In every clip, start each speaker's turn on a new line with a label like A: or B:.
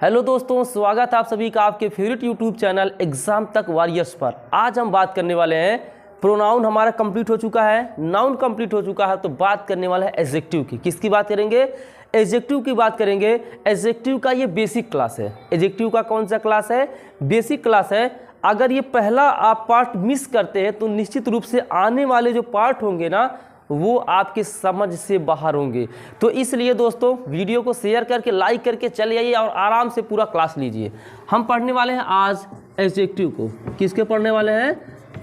A: Hello दोस्तों, स्वागत है आप सभी का आपके फेवरेट यूट्यूब चैनल एग्जाम तक वॉरियर्स पर। आज हम बात करने वाले हैं, प्रोनाउन हमारा कंप्लीट हो चुका है, नाउन कंप्लीट हो चुका है, तो बात करने वाला है एडजेक्टिव की। किसकी बात करेंगे? एडजेक्टिव की बात करेंगे। एडजेक्टिव का ये बेसिक क्लास है। एडजेक्टिव का कौन सा क्लास है? बेसिक क्लास है। अगर ये पहला आप पार्ट मिस करते हैं तो निश्चित रूप से आने वाले जो पार्ट होंगे ना, वो आपके समझ से बाहर होंगे। तो इसलिए दोस्तों वीडियो को शेयर करके लाइक करके चले आइए और आराम से पूरा क्लास लीजिए। हम पढ़ने वाले हैं आज एडजेक्टिव को। किसके पढ़ने वाले हैं?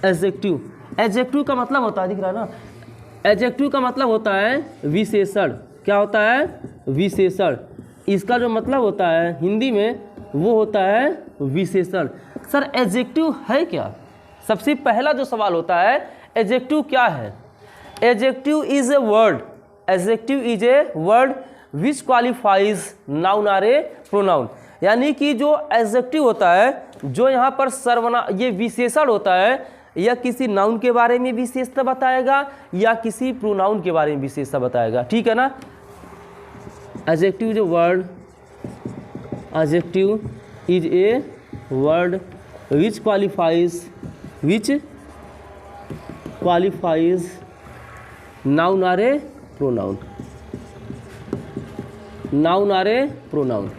A: एडजेक्टिव। एडजेक्टिव का मतलब होता है, दिख रहा है ना, एडजेक्टिव का मतलब होता है विशेषण। क्या होता है? विशेषण। इसका जो मतलब होता है हिंदी में वो होता है विशेषण। सर एडजेक्टिव है क्या? सबसे पहला जो सवाल होता है, एडजेक्टिव क्या है? Adjective is a word. Adjective is a word which qualifies noun or a pronoun. यानी कि जो adjective होता है, जो यहाँ पर सर्वनाम, ये विशेषण होता है, या किसी नाउन के बारे में विशेषता बताएगा या किसी प्रोनाउन के बारे में विशेषता बताएगा। ठीक है ना? Adjective is a word. Adjective is a word which qualifies noun or a pronoun. Noun or a pronoun.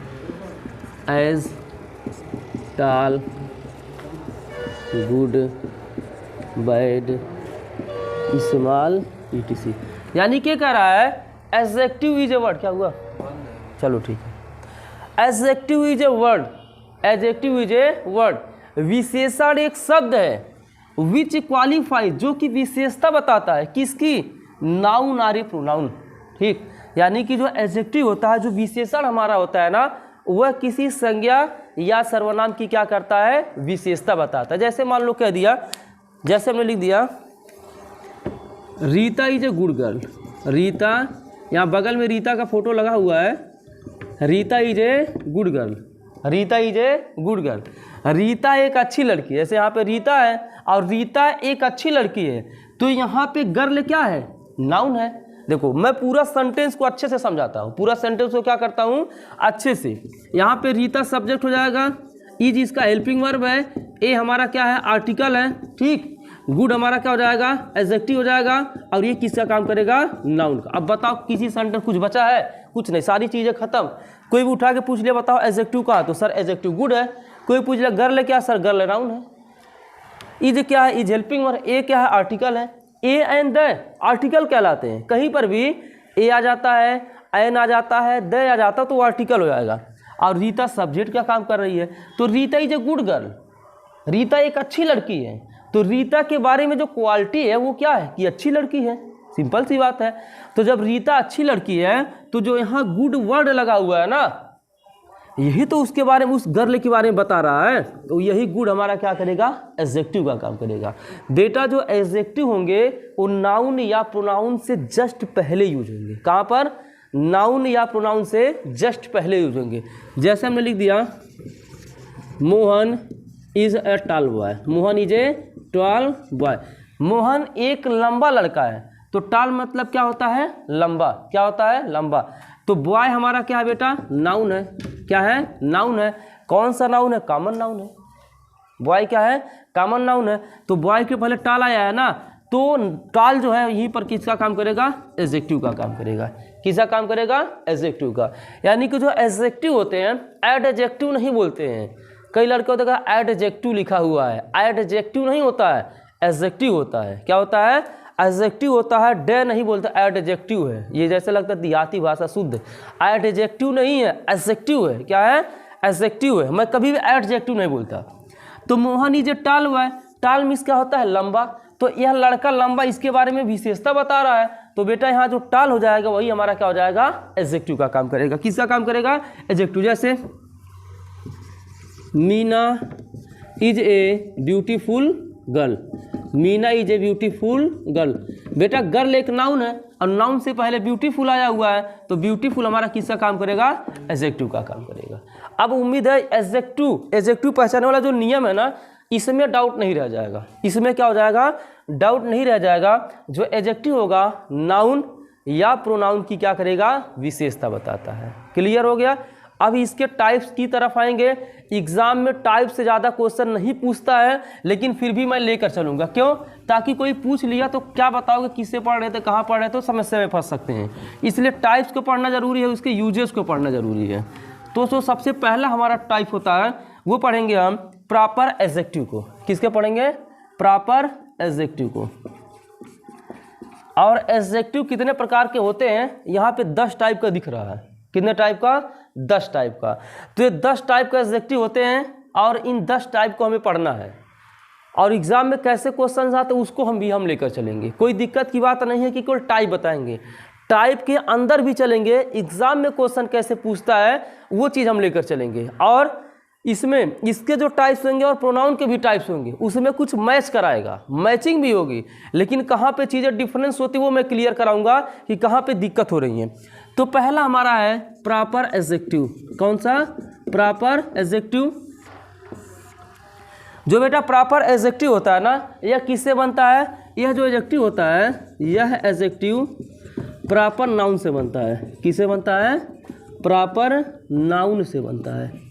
A: As, tall, good, bad, small, etc. यानी क्या कह रहा है? Adjective is a word. क्या हुआ? चलो ठीक है। Adjective is a word. Adjective is a word. विशेषण एक शब्द है विच क्वालिफाई, जो कि विशेषता बताता है। किसकी? नाउन और प्रोनाउन। ठीक, यानी कि जो एडजेक्टिव होता है, जो विशेषण हमारा होता है ना, वह किसी संज्ञा या सर्वनाम की क्या करता है? विशेषता बताता है। जैसे मान लो कह दिया, जैसे हमने लिख दिया Rita is a good girl. Rita, यहाँ बगल में रीता का फोटो लगा हुआ है। Rita is a good girl. Rita is a good girl. Rita एक अच्छी लड़की है। जैसे यहाँ पे रीता है और रीता एक अच्छी लड़की है, तो यहाँ पे गर्ल क्या है? नाउन है। देखो मैं पूरा सेंटेंस को अच्छे से समझाता हूँ, पूरा सेंटेंस को क्या करता हूँ अच्छे से। यहाँ पे रीता सब्जेक्ट हो जाएगा, इज इसका हेल्पिंग वर्ब है, ए हमारा क्या है? आर्टिकल है। ठीक, गुड हमारा क्या हो जाएगा? एडजेक्टिव हो जाएगा, और ये किसका काम करेगा? नाउन का। अब बताओ किसी सेंटेंस कुछ बचा है? कुछ नहीं, सारी चीज़ें खत्म। कोई भी उठा के पूछ लिया बताओ एडजेक्टिव का, तो सर एडजेक्टिव गुड है। कोई पूछ लिया गर्ल क्या? सर गर्ल नाउन है। इज क्या है? Is helping verb. ए क्या है? आर्टिकल है। ए एंड द आर्टिकल कहलाते हैं। कहीं पर भी ए आ जाता है, एन आ जाता है, द आ जाता है, तो आर्टिकल हो जाएगा। और रीता सब्जेक्ट का काम कर रही है, तो Rita is a good girl. Rita एक अच्छी लड़की है, तो रीता के बारे में जो क्वालिटी है वो क्या है? कि अच्छी लड़की है। सिंपल सी बात है। तो जब रीता अच्छी लड़की है, तो जो यहाँ गुड वर्ड लगा हुआ है ना, यही तो उसके बारे में, उस गर्ल के बारे में बता रहा है। तो यही गुड हमारा क्या करेगा? एडजेक्टिव का काम करेगा। बेटा जो एडजेक्टिव होंगे वो नाउन या प्रोनाउन से जस्ट पहले यूज होंगे। कहाँ पर? नाउन या प्रोनाउन से जस्ट पहले यूज होंगे। जैसे हमने लिख दिया Mohan is a tall boy. Mohan is a tall boy. Mohan एक लंबा लड़का है, तो टॉल मतलब क्या होता है? लंबा। क्या होता है? लंबा। तो बॉय हमारा क्या है बेटा? नाउन है। क्या है? नाउन है। कौन सा नाउन है? कॉमन नाउन है। बॉय क्या है? कॉमन नाउन है। तो बॉय के पहले टाल आया है ना, तो टाल जो है यहीं पर किसका काम करेगा? एडजेक्टिव का काम करेगा। किसका काम करेगा? एडजेक्टिव का। यानी कि जो एडजेक्टिव होते हैं, एडजेक्टिव नहीं बोलते हैं। कई लड़के होते हैं एडजेक्टिव लिखा हुआ है, एडजेक्टिव नहीं होता है, एडजेक्टिव होता है। क्या होता है? एडजेक्टिव होता है। डे नहीं बोलता, एडजेक्टिव है। ये जैसे लगता है देहाती भाषा शुद्ध। एडजेक्टिव नहीं है, एडजेक्टिव है। क्या है? एडजेक्टिव है। मैं कभी भी एडजेक्टिव नहीं बोलता। तो Mohan is a tall boy. Toll means क्या होता है? लंबा। तो यह लड़का लंबा, इसके बारे में विशेषता बता रहा है। तो बेटा यहाँ जो टॉल हो जाएगा वही हमारा क्या हो जाएगा? एडजेक्टिव का काम करेगा। किसका काम करेगा? एडजेक्टिव। जैसे Meena is a beautiful girl. Meena is a beautiful girl. बेटा गर्ल एक नाउन है, और नाउन से पहले ब्यूटीफुल आया हुआ है, तो ब्यूटीफुल हमारा किसका काम करेगा? एडजेक्टिव का काम करेगा। अब उम्मीद है एडजेक्टिव पहचानने वाला जो नियम है ना, इसमें डाउट नहीं रह जाएगा। इसमें क्या हो जाएगा? डाउट नहीं रह जाएगा। जो एडजेक्टिव होगा नाउन या प्रोनाउन की क्या करेगा? विशेषता बताता है। क्लियर हो गया? अब इसके टाइप्स की तरफ आएंगे। एग्जाम में टाइप से ज़्यादा क्वेश्चन नहीं पूछता है, लेकिन फिर भी मैं लेकर चलूँगा। क्यों? ताकि कोई पूछ लिया तो क्या बताओगे किससे पढ़ रहे थे, कहाँ पढ़ रहे थे, तो समस्या में फंस सकते हैं। इसलिए टाइप्स को पढ़ना जरूरी है, उसके यूजेस को पढ़ना जरूरी है। तो जो सबसे पहला हमारा टाइप होता है वो पढ़ेंगे हम प्रॉपर एडजेक्टिव को। किसके पढ़ेंगे? प्रॉपर एडजेक्टिव को। और एडजेक्टिव कितने प्रकार के होते हैं? यहाँ पे 10 टाइप का दिख रहा है। कितने टाइप का? 10 टाइप का। तो ये 10 टाइप का एडजेक्टिव होते हैं और इन 10 टाइप को हमें पढ़ना है। और एग्जाम में कैसे क्वेश्चन आते हैं उसको हम लेकर चलेंगे। कोई दिक्कत की बात नहीं है कि केवल टाइप बताएंगे, टाइप के अंदर भी चलेंगे। एग्जाम में क्वेश्चन कैसे पूछता है वो चीज़ हम लेकर चलेंगे। और इसमें इसके जो टाइप्स होंगे और प्रोनाउन के भी टाइप्स होंगे, उसमें कुछ मैच कराएगा, मैचिंग भी होगी। लेकिन कहाँ पे चीज़ें डिफरेंस होती है वो मैं क्लियर कराऊंगा कि कहाँ पे दिक्कत हो रही है। तो पहला हमारा है प्रॉपर एडजेक्टिव। कौन सा? Proper adjective. जो बेटा प्रॉपर एडजेक्टिव होता है ना, यह किससे बनता है? यह जो एडजेक्टिव होता है, यह एडजेक्टिव प्रॉपर नाउन से बनता है। किससे बनता है? प्रॉपर नाउन से बनता है।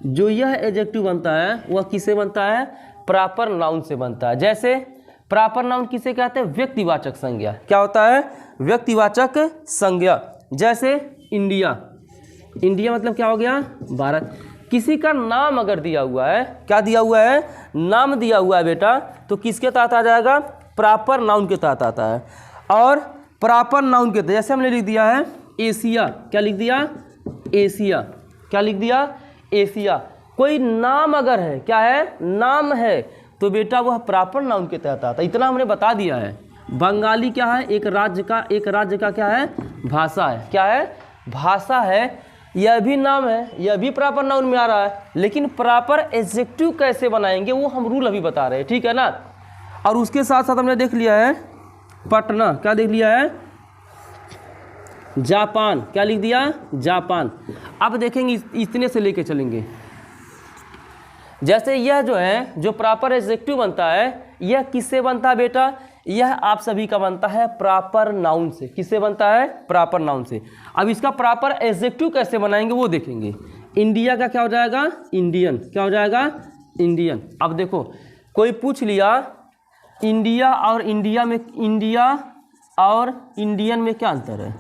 A: जो यह एडजेक्टिव बनता है वह किससे बनता है? प्रॉपर नाउन से बनता है। जैसे प्रॉपर नाउन किसे कहते हैं? व्यक्तिवाचक संज्ञा। क्या होता है? व्यक्तिवाचक संज्ञा। जैसे इंडिया। इंडिया मतलब क्या हो गया? भारत। किसी का नाम अगर दिया हुआ है, क्या दिया हुआ है? नाम दिया हुआ है बेटा, तो किसके तहत आ जाएगा? प्रॉपर नाउन के तहत आता है। और प्रॉपर नाउन के तहत जैसे हमने लिख दिया है एशिया। क्या लिख दिया? एशिया। क्या लिख दिया? एशिया। कोई नाम अगर है, क्या है? नाम है, तो बेटा वह प्रॉपर नाउन के तहत आता है। इतना हमने बता दिया है। बंगाली क्या है? एक राज्य का क्या है? भाषा है। क्या है? भाषा है। यह भी नाम है, यह भी प्रॉपर नाउन में आ रहा है। लेकिन प्रॉपर एडजेक्टिव कैसे बनाएंगे वो हम रूल अभी बता रहे हैं, ठीक है ना। और उसके साथ साथ हमने देख लिया है पटना। क्या देख लिया है? जापान। क्या लिख दिया? जापान। अब देखेंगे इतने से लेके चलेंगे। जैसे यह जो है, जो प्रॉपर एडजेक्टिव बनता है, यह किससे बनता है बेटा? यह आप सभी का बनता है प्रॉपर नाउन से। किससे बनता है? प्रॉपर नाउन से। अब इसका प्रॉपर एडजेक्टिव कैसे बनाएंगे वो देखेंगे। इंडिया का क्या हो जाएगा? इंडियन। क्या हो जाएगा? इंडियन। अब देखो कोई पूछ लिया इंडिया और इंडिया में, इंडिया और इंडियन में क्या अंतर है,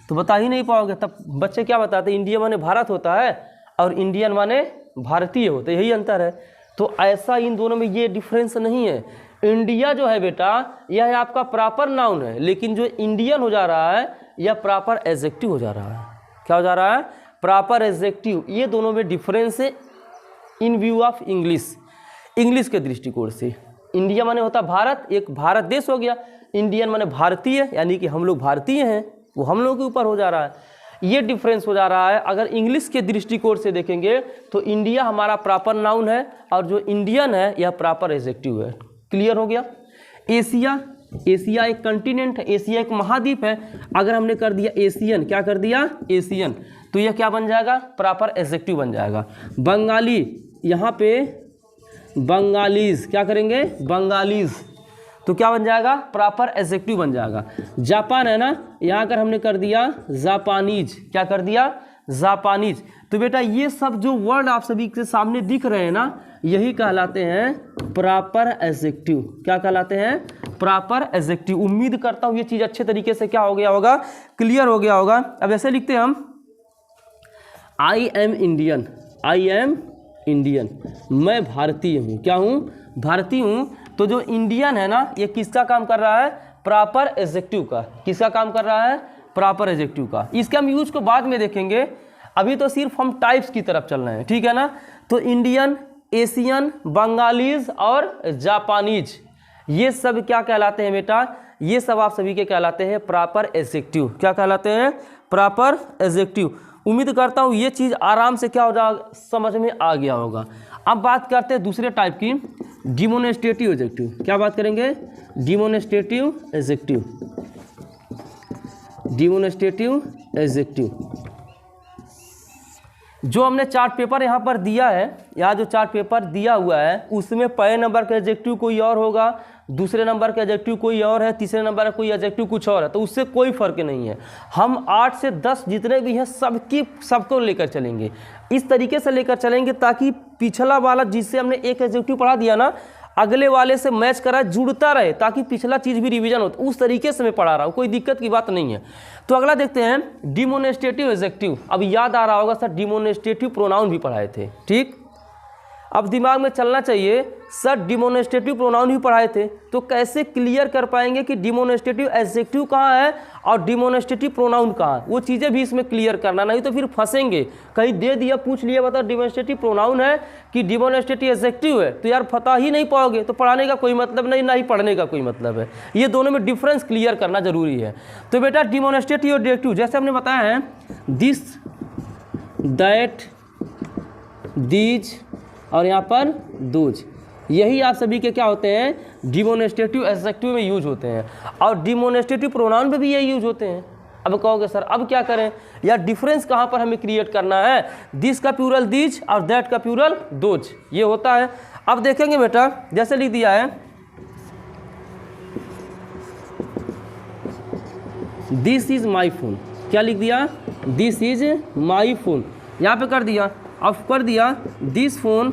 A: तो बता ही नहीं पाओगे। तब बच्चे क्या बताते? इंडिया माने भारत होता है और इंडियन माने भारतीय होते, यही अंतर है। तो ऐसा इन दोनों में ये डिफरेंस नहीं है। इंडिया जो है बेटा यह आपका प्रॉपर नाउन है, लेकिन जो इंडियन हो जा रहा है यह प्रॉपर एडजेक्टिव हो जा रहा है। क्या हो जा रहा है? Proper adjective. ये दोनों में डिफरेंस है इन व्यू ऑफ इंग्लिश। इंग्लिश के दृष्टिकोण से इंडिया माने होता भारत, एक भारत देश हो गया। इंडियन माने भारतीय, यानी कि हम लोग भारतीय हैं, वो हम लोगों के ऊपर हो जा रहा है। ये डिफरेंस हो जा रहा है। अगर इंग्लिश के दृष्टिकोण से देखेंगे तो इंडिया हमारा प्रॉपर नाउन है और जो इंडियन है यह प्रॉपर एडजेक्टिव है। क्लियर हो गया? एशिया। एशिया एक कंटिनेंट है, एशिया एक महाद्वीप है। अगर हमने कर दिया एशियन, क्या कर दिया? एशियन, तो यह क्या बन जाएगा? प्रॉपर एडजेक्टिव बन जाएगा। बंगाली, यहाँ पे बंगालीज, क्या करेंगे? बंगालीज, तो क्या बन जाएगा? प्रॉपर एडजेक्टिव बन जाएगा। जापान है ना, यहाँ कर हमने कर दिया जापानीज। क्या कर दिया? जापानीज। तो बेटा ये सब जो वर्ड आप सभी के सामने दिख रहे हैं ना, यही कहलाते हैं प्रॉपर एडजेक्टिव। क्या कहलाते हैं? Proper adjective. उम्मीद करता हूँ ये चीज़ अच्छे तरीके से क्या हो गया होगा? क्लियर हो गया होगा। अब ऐसे लिखते हैं हम I am Indian. I am Indian, मैं भारतीय हूँ। क्या हूँ? भारतीय हूँ। तो जो इंडियन है ना, ये किसका काम कर रहा है? प्रॉपर एडजेक्टिव का। किसका काम कर रहा है? प्रॉपर एडजेक्टिव का। इसके हम यूज को बाद में देखेंगे, अभी तो सिर्फ हम टाइप्स की तरफ चल रहे हैं, ठीक है ना। तो इंडियन, एशियन, बंगालीज और जापानीज, ये सब क्या कहलाते हैं बेटा? ये सब आप सभी के कहलाते हैं प्रॉपर एडजेक्टिव। क्या कहलाते हैं? Proper adjective. उम्मीद करता हूँ ये चीज़ आराम से क्या हो जाएगा, समझ में आ गया होगा। अब बात करते हैं दूसरे टाइप की, डिमोनेस्ट्रेटिव एडजेक्टिव। क्या बात करेंगे? डिमोनेस्ट्रेटिव एडजेक्टिव। डिमोनेस्ट्रेटिव एडजेक्टिव जो हमने चार्ट पेपर यहाँ पर दिया है, यहाँ जो चार्ट पेपर दिया हुआ है उसमें पहले नंबर का एडजेक्टिव कोई और होगा, दूसरे नंबर का एडजेक्टिव कोई और है, तीसरे नंबर का कोई एडजेक्टिव कुछ और है, तो उससे कोई फ़र्क नहीं है। हम 8 से 10 जितने भी हैं सबको लेकर चलेंगे, इस तरीके से लेकर चलेंगे ताकि पिछला वाला जिससे हमने एक एडजेक्टिव पढ़ा दिया ना, अगले वाले से मैच करा जुड़ता रहे, ताकि पिछला चीज़ भी रिवीजन हो। उस तरीके से मैं पढ़ा रहा हूँ, कोई दिक्कत की बात नहीं है। तो अगला देखते हैं डिमोनेस्ट्रेटिव एडजेक्टिव। अब याद आ रहा होगा सर डिमोनेस्ट्रेटिव प्रोनाउन भी पढ़ाए थे, ठीक। अब दिमाग में चलना चाहिए सर डिमोनेस्ट्रेटिव प्रोनाउन भी पढ़ाए थे, तो कैसे क्लियर कर पाएंगे कि डिमोनेस्ट्रेटिव एडजेक्टिव कहाँ है और डिमोनेस्ट्रेटिव प्रोनाउन कहाँ है, वो चीज़ें भी इसमें क्लियर करना, नहीं तो फिर फंसेंगे। कहीं दे दिया पूछ लिया बता डिमोनेस्ट्रेटिव प्रोनाउन है कि डिमोनेस्ट्रेटिव एडजेक्टिव है, तो यार पता ही नहीं पाओगे, तो पढ़ाने का कोई मतलब नहीं, ना ही पढ़ने का कोई मतलब है। ये दोनों में डिफरेंस क्लियर करना जरूरी है। तो बेटा डिमोनेस्ट्रेटिव एडजेक्टिव जैसे हमने बताया है दिस, दैट, दीज और यहाँ पर दोज, यही आप सभी के क्या होते हैं डिमोनेस्ट्रेटिव एडजेक्टिव में यूज होते हैं, और डिमोनेस्ट्रेटिव प्रोनाउन में भी यही यूज होते हैं। अब कहोगे सर अब क्या करें यार, डिफरेंस कहाँ पर हमें क्रिएट करना है, दिस का प्लूरल दीज और दैट का प्लूरल दोज, ये होता है। अब देखेंगे बेटा जैसे लिख दिया है दिस इज माई फोन, क्या लिख दिया दिस इज माई फोन, यहाँ पे कर दिया, अब कर दिया दिस फोन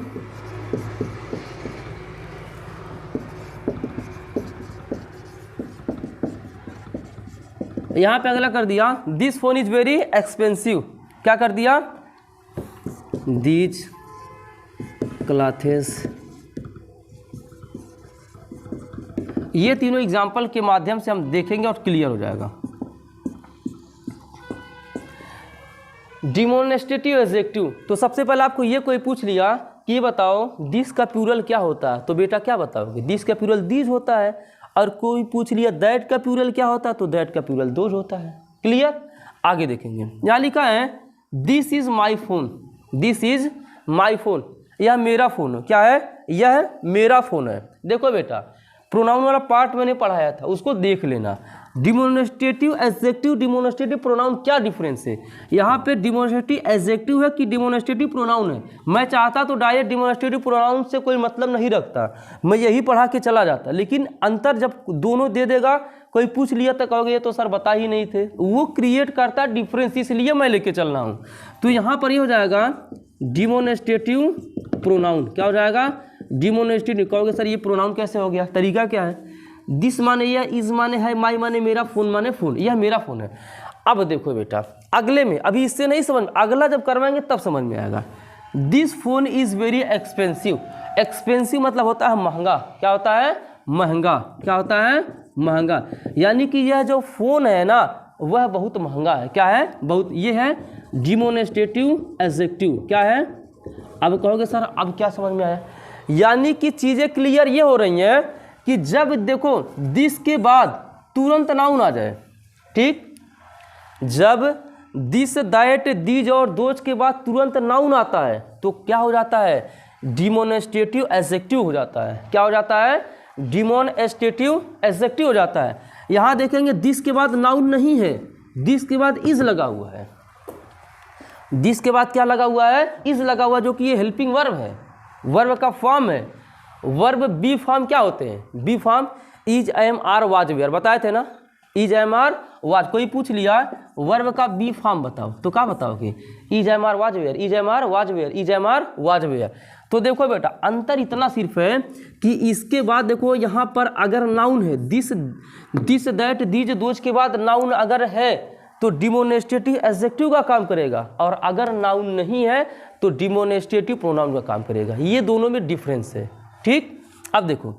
A: यहाँ पे अगला कर दिया this phone is very expensive, क्या कर दिया दीज क्लॉथेस। ये तीनों एग्जाम्पल के माध्यम से हम देखेंगे और क्लियर हो जाएगा। डिमोनेस्ट्रेटिव एडजेक्टिव, तो सबसे पहले आपको ये कोई पूछ लिया कि ये बताओ दिस का प्लूरल क्या होता है, तो बेटा क्या बताओगे दिस का प्लूरल दीज होता है, और कोई पूछ लिया दैट का प्लूरल क्या होता है, तो दैट का प्लूरल दोज होता है। क्लियर, आगे देखेंगे। यहाँ लिखा है this is my phone, this is my phone, यह मेरा फोन है, क्या है यह मेरा फोन है। देखो बेटा प्रोनाउन वाला पार्ट मैंने पढ़ाया था, उसको देख लेना। डिमोनेस्ट्रेटिव एडजेक्टिव डिमोनेस्ट्रेटिव प्रोनाउन क्या डिफरेंस है, यहाँ पे डिमोनेस्ट्रेटिव एडजेक्टिव है कि डिमोनेस्ट्रेटिव प्रोनाउन है। मैं चाहता तो डायरेक्ट डिमोनेस्ट्रेटिव प्रोनाउन से कोई मतलब नहीं रखता, मैं यही पढ़ा के चला जाता, लेकिन अंतर जब दोनों दे देगा, कोई पूछ लिया तो कहोगे ये तो सर बता ही नहीं थे, वो क्रिएट करता है डिफरेंस, इसलिए मैं लेके चल रहा हूँ। तो यहाँ पर ये हो जाएगा डिमोनेस्ट्रेटिव प्रोनाउन, क्या हो जाएगा डिमोनेस्ट्रेटिव। कहोगे सर ये प्रोनाउन कैसे हो गया, तरीका क्या है, दिस माने या इज माने है, माई माने मेरा, फोन माने फोन, यह मेरा फोन है। अब देखो बेटा अगले में, अभी इससे नहीं समझ, अगला जब करवाएंगे तब समझ में आएगा। This phone is very expensive, expensive मतलब होता है महंगा, क्या होता है महंगा, क्या होता है महंगा, यानी कि यह जो फोन है ना वह बहुत महंगा है, क्या है बहुत, ये है डिमोनेस्ट्रेटिव एडजेक्टिव, क्या है। अब कहोगे सर अब क्या समझ में आया, यानी कि चीज़ें क्लियर ये हो रही हैं कि जब देखो दिस के बाद तुरंत नाउन आ जाए, ठीक, जब दिस दैट दीज और दोज के बाद तुरंत नाउन आता है तो क्या हो जाता है डिमोनेस्ट्रेटिव एडजेक्टिव हो जाता है, क्या हो जाता है डिमोनेस्ट्रेटिव एडजेक्टिव हो जाता है। यहाँ देखेंगे दिस के बाद नाउन नहीं है, दिस के बाद इज लगा हुआ है, दिस के बाद क्या लगा हुआ है इज लगा हुआ, जो कि ये हेल्पिंग वर्ब है, वर्ब का फॉर्म है। वर्ब बी फॉर्म क्या होते हैं, be form is am are was were, बताए थे ना इज एम आर वाज। कोई पूछ लिया वर्ब का बी फॉर्म बताओ तो क्या बताओगे is am are was were, is am are was were, is am are was were. तो देखो बेटा अंतर इतना सिर्फ है कि इसके बाद देखो यहाँ पर अगर नाउन है दिस दैट दीज दोज के बाद नाउन अगर है तो डिमोनेस्ट्रेटिव एडजेक्टिव का काम करेगा, और अगर नाउन नहीं है तो डिमोनेस्ट्रेटिव प्रोनाउन का काम करेगा। ये दोनों में डिफरेंस है, ठीक। अब देखो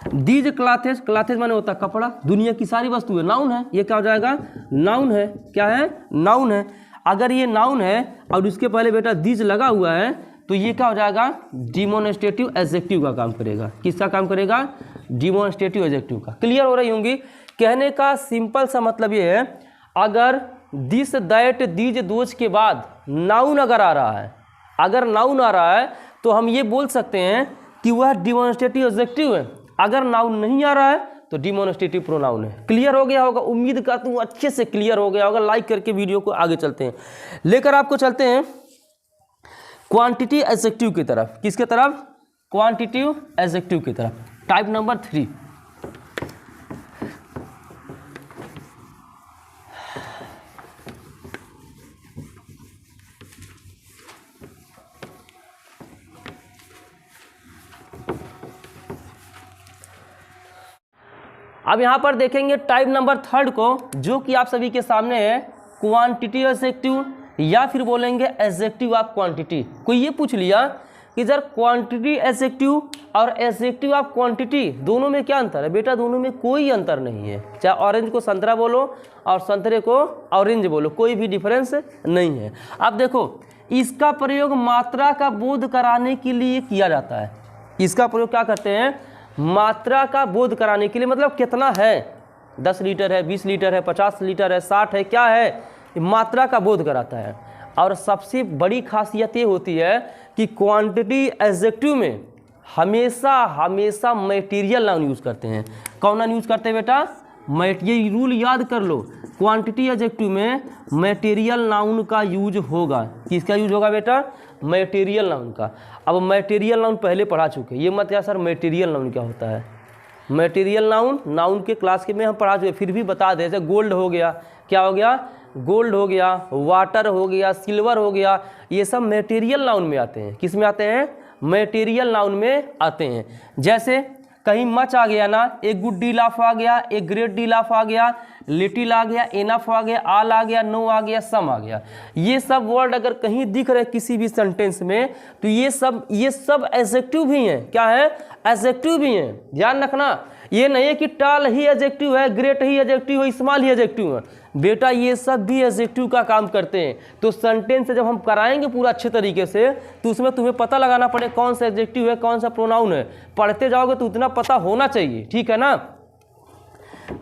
A: दीज क्लॉथेस, क्लॉथेस माने होता है कपड़ा, दुनिया की सारी वस्तु है, नाउन है, ये क्या हो जाएगा नाउन है, क्या है नाउन है। अगर ये नाउन है और उसके पहले बेटा दीज लगा हुआ है तो ये क्या हो जाएगा डिमोनेस्ट्रेटिव एडजेक्टिव का काम करेगा। किसका काम करेगा डिमोनेस्ट्रेटिव एडजेक्टिव का। क्लियर हो रही होंगी, कहने का सिंपल सा मतलब ये है अगर दिस दैट दीज दोज के बाद नाउन अगर आ रहा है, अगर नाउन आ रहा है तो हम ये बोल सकते हैं कि वह डिमोनेस्ट्रेटिव एडजेक्टिव है। अगर नाउन नहीं आ रहा है तो डिमोनेस्ट्रेटिव प्रोनाउन है। क्लियर हो गया होगा, उम्मीद करता हूँ अच्छे से क्लियर हो गया होगा। लाइक करके वीडियो को आगे चलते हैं, लेकर आपको चलते हैं क्वांटिटी एडजेक्टिव की तरफ। किसके तरफ क्वांटिटिव एडजेक्टिव की तरफ। टाइप नंबर 3 अब यहाँ पर देखेंगे टाइप नंबर 3 को, जो कि आप सभी के सामने है, क्वांटिटी एडजेक्टिव या फिर बोलेंगे एडजेक्टिव ऑफ क्वांटिटी। कोई ये पूछ लिया कि सर क्वांटिटी एडजेक्टिव और एडजेक्टिव ऑफ क्वांटिटी दोनों में क्या अंतर है? बेटा दोनों में कोई अंतर नहीं है, चाहे ऑरेंज को संतरा बोलो और संतरे को ऑरेंज बोलो, कोई भी डिफरेंस नहीं है। अब देखो, इसका प्रयोग मात्रा का बोध कराने के लिए किया जाता है। इसका प्रयोग क्या करते हैं? मात्रा का बोध कराने के लिए, मतलब कितना है, 10 लीटर है, 20 लीटर है, 50 लीटर है, 60 है, क्या है, मात्रा का बोध कराता है। और सबसे बड़ी खासियत ये होती है कि क्वांटिटी एडजेक्टिव में हमेशा मटेरियल नाउन यूज़ करते हैं। कौन नाउन यूज़ करते हैं बेटा? ये रूल याद कर लो, क्वांटिटी एडजेक्टिव में मटेरियल नाउन का यूज होगा। किसका यूज होगा बेटा? मटेरियल नाउन का। अब मटेरियल नाउन पहले पढ़ा चुके, ये मत क्या सर मटेरियल नाउन क्या होता है? मटेरियल नाउन के क्लास के में हम पढ़ा चुके, फिर भी बता दें। जैसे गोल्ड हो गया, क्या हो गया? गोल्ड हो गया, वाटर हो गया, सिल्वर हो गया, ये सब मटेरियल नाउन में आते हैं। किस में आते हैं? मटेरियल नाउन में आते हैं। जैसे कहीं मच आ गया ना, एक गुड डील ऑफ आ गया, एक ग्रेट डील ऑफ आ गया, लिटिल आ गया, एनफ आ गया, आल आ गया, नो आ गया, सम आ गया। ये सब वर्ड अगर कहीं दिख रहे किसी भी सेंटेंस में, तो ये सब एडजेक्टिव भी हैं। क्या है? एडजेक्टिव भी हैं। ध्यान रखना, ये नहीं है कि टाल ही एडजेक्टिव है, ग्रेट ही एडजेक्टिव है, स्मॉल ही एडजेक्टिव है। बेटा ये सब भी एडजेक्टिव का काम करते हैं। तो सेंटेंस जब हम कराएंगे पूरा अच्छे तरीके से, तो उसमें तुम्हें पता लगाना पड़े कौन सा एडजेक्टिव है, कौन सा प्रोनाउन है। पढ़ते जाओगे तो उतना पता होना चाहिए, ठीक है ना।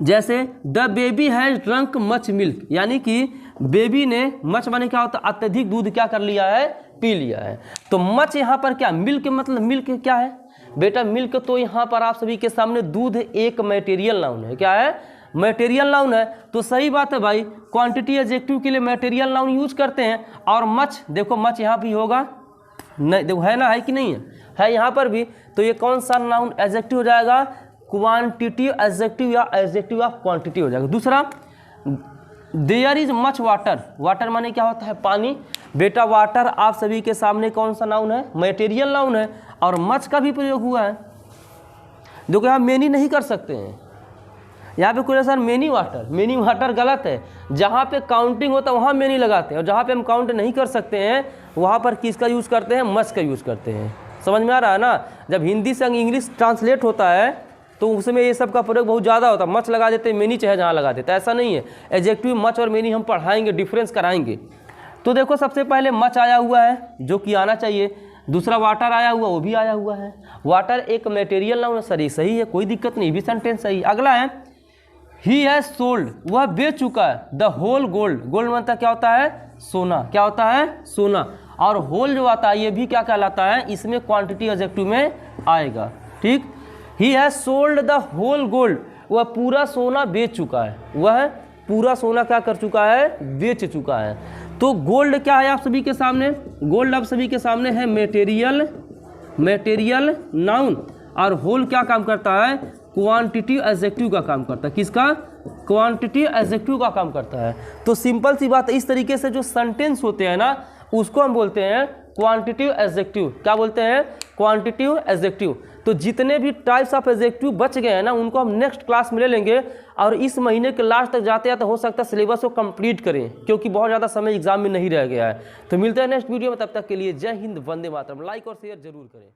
A: जैसे the baby has drunk much milk, यानी कि बेबी ने, मच माने क्या होता है? अत्यधिक दूध क्या कर लिया है? पी लिया है। तो मच यहाँ पर क्या? मिल्क, मतलब मिल्क क्या है बेटा? मिल्क तो यहाँ पर आप सभी के सामने दूध एक मटेरियल नाउन है। क्या है? मटेरियल नाउन है। तो सही बात है भाई, क्वांटिटी एडजेक्टिव के लिए मटेरियल नाउन यूज करते हैं। और मच, देखो मच यहाँ भी होगा, नहीं देखो है ना, है कि नहीं है? है यहाँ पर भी। तो ये कौन सा नाउन एडजेक्टिव हो जाएगा? क्वांटिटी एडजेक्टिव या एडजेक्टिव ऑफ क्वांटिटी हो जाएगा। दूसरा, there is much water. Water माने क्या होता है? पानी। बेटा वाटर आप सभी के सामने कौन सा नाउन है? मटेरियल नाउन है। और मच का भी प्रयोग हुआ है। देखो यहाँ मेनी नहीं कर सकते हैं, यहाँ पे कोई सर मेनी वाटर गलत है। जहाँ पे काउंटिंग होता है वहाँ मेनी लगाते हैं, और जहाँ पे हम काउंट नहीं कर सकते हैं वहाँ पर किसका यूज़ करते हैं? मच का यूज़ करते हैं। समझ में आ रहा है ना। जब हिंदी से इंग्लिश ट्रांसलेट होता है तो उसमें ये सब का प्रयोग बहुत ज़्यादा होता है। मच लगा देते हैं, मेनी चाहे जहाँ लगा देते हैं, ऐसा नहीं है। एडजेक्टिव मच और मेनी हम पढ़ाएंगे, डिफरेंस कराएंगे। तो देखो सबसे पहले मच आया हुआ है, जो कि आना चाहिए। दूसरा वाटर आया हुआ, वो भी आया हुआ है। वाटर एक मटेरियल नाउन है सर, ये सही है, कोई दिक्कत नहीं, भी सेंटेंस सही। अगला है ही हैज सोल्ड, वह बेच चुका है द होल गोल्ड। गोल्ड मतलब क्या होता है? सोना। क्या होता है? सोना। और होल जो आता है ये भी क्या कहलाता है? इसमें क्वांटिटी एडजेक्टिव में आएगा, ठीक। He has sold the whole gold, वह पूरा सोना बेच चुका है। वह पूरा सोना क्या कर चुका है? बेच चुका है। तो गोल्ड क्या है आप सभी के सामने? गोल्ड आप सभी के सामने है मटेरियल नाउन। और होल क्या काम करता है? क्वांटिटी एडजेक्टिव का काम करता है। किसका? क्वांटिटी एडजेक्टिव का काम करता है। तो सिंपल सी बात है, इस तरीके से जो सेंटेंस होते हैं ना, उसको हम बोलते हैं क्वांटिटिव एडजेक्टिव। क्या बोलते हैं? Quantitative adjective. तो जितने भी टाइप्स ऑफ एडजेक्टिव बच गए हैं ना, उनको हम नेक्स्ट क्लास में ले लेंगे। और इस महीने के लास्ट तक जाते जाते हो सकता है सिलेबस को कंप्लीट करें, क्योंकि बहुत ज़्यादा समय एग्जाम में नहीं रह गया है। तो मिलते हैं नेक्स्ट वीडियो में, तब तक के लिए जय हिंद, वंदे मातरम। लाइक और शेयर जरूर करें।